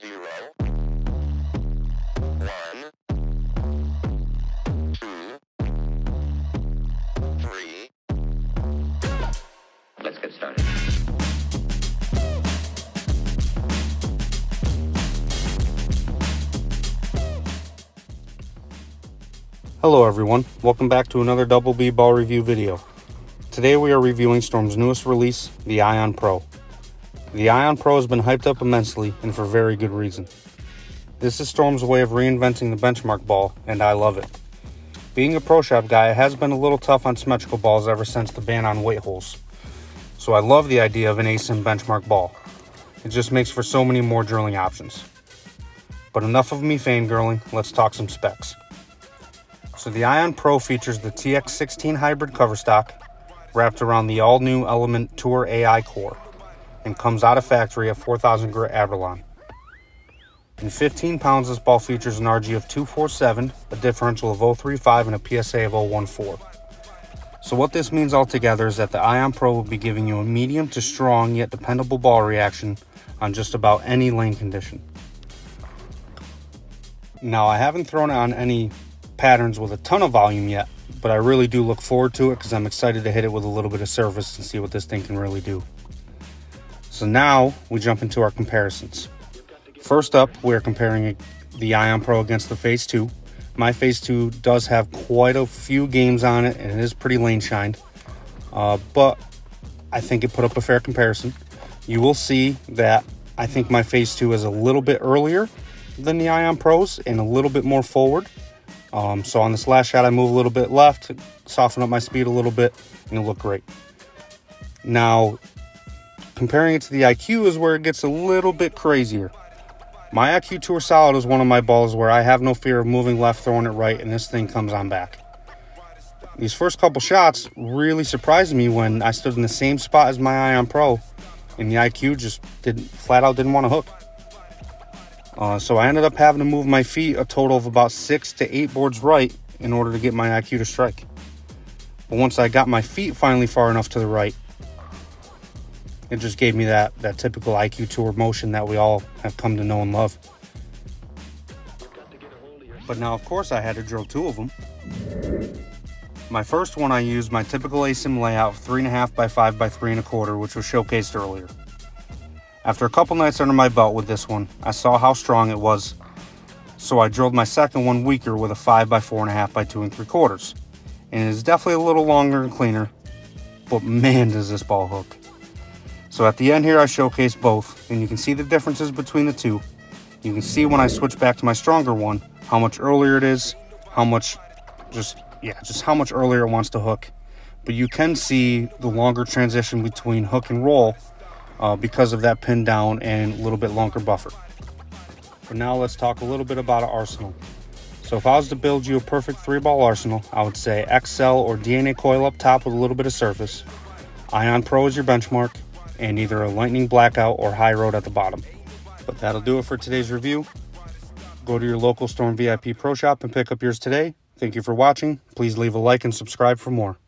0, 1, 2, 3. Let's get started. Hello everyone, welcome back to another Double B ball review video. Today we are reviewing Storm's newest release, the Ion Pro. The Ion Pro has been hyped up immensely, and for very good reason. This is Storm's way of reinventing the benchmark ball, and I love it. Being a pro shop guy, it has been a little tough on symmetrical balls ever since the ban on weight holes. So I love the idea of an ASIM benchmark ball. It just makes for so many more drilling options. But enough of me fangirling, let's talk some specs. So the Ion Pro features the TX16 hybrid cover stock wrapped around the all-new Element Tour AI core and comes out of factory at 4,000 grit Avalon. In 15 pounds, this ball features an RG of 247, a differential of 035, and a PSA of 014. So what this means altogether is that the Ion Pro will be giving you a medium to strong yet dependable ball reaction on just about any lane condition. Now, I haven't thrown it on any patterns with a ton of volume yet, but I really do look forward to it because I'm excited to hit it with a little bit of surface and see what this thing can really do. So now we jump into our comparisons. First up, we're comparing the Ion Pro against the Phaze II. My Phaze II does have quite a few games on it, and it is pretty lane shined, but I think it put up a fair comparison. You will see that I think my Phaze II is a little bit earlier than the Ion Pros and a little bit more forward. So on this last shot, I move a little bit left, soften up my speed a little bit, and it'll look great. Now, comparing it to the IQ is where it gets a little bit crazier. My IQ Tour Solid is one of my balls where I have no fear of moving left, throwing it right, and this thing comes on back. These first couple shots really surprised me when I stood in the same spot as my Ion Pro, and the IQ just flat out didn't want to hook. So I ended up having to move my feet a total of about 6 to 8 boards right in order to get my IQ to strike. But once I got my feet finally far enough to the right, it just gave me that typical IQ Tour motion that we all have come to know and love. But now, of course, I had to drill 2 of them. My first one, I used my typical ASIM layout of 3.5 by 5 by 3 1/4, which was showcased earlier. After a couple nights under my belt with this one, I saw how strong it was, so I drilled my second one weaker with a 5 by 4.5 by 2 3/4. And it is definitely a little longer and cleaner, but man does this ball hook. So at the end here I showcase both, and you can see the differences between the two. You can see when I switch back to my stronger one, how much earlier it is, how much how much earlier it wants to hook. But you can see the longer transition between hook and roll because of that pin down and a little bit longer buffer. But now let's talk a little bit about an arsenal. So if I was to build you a perfect 3-ball arsenal, I would say XL or DNA coil up top with a little bit of surface, Ion Pro is your benchmark, and either a lightning blackout or high road at the bottom. But that'll do it for today's review. Go to your local Storm VIP Pro Shop and pick up yours today. Thank you for watching. Please leave a like and subscribe for more.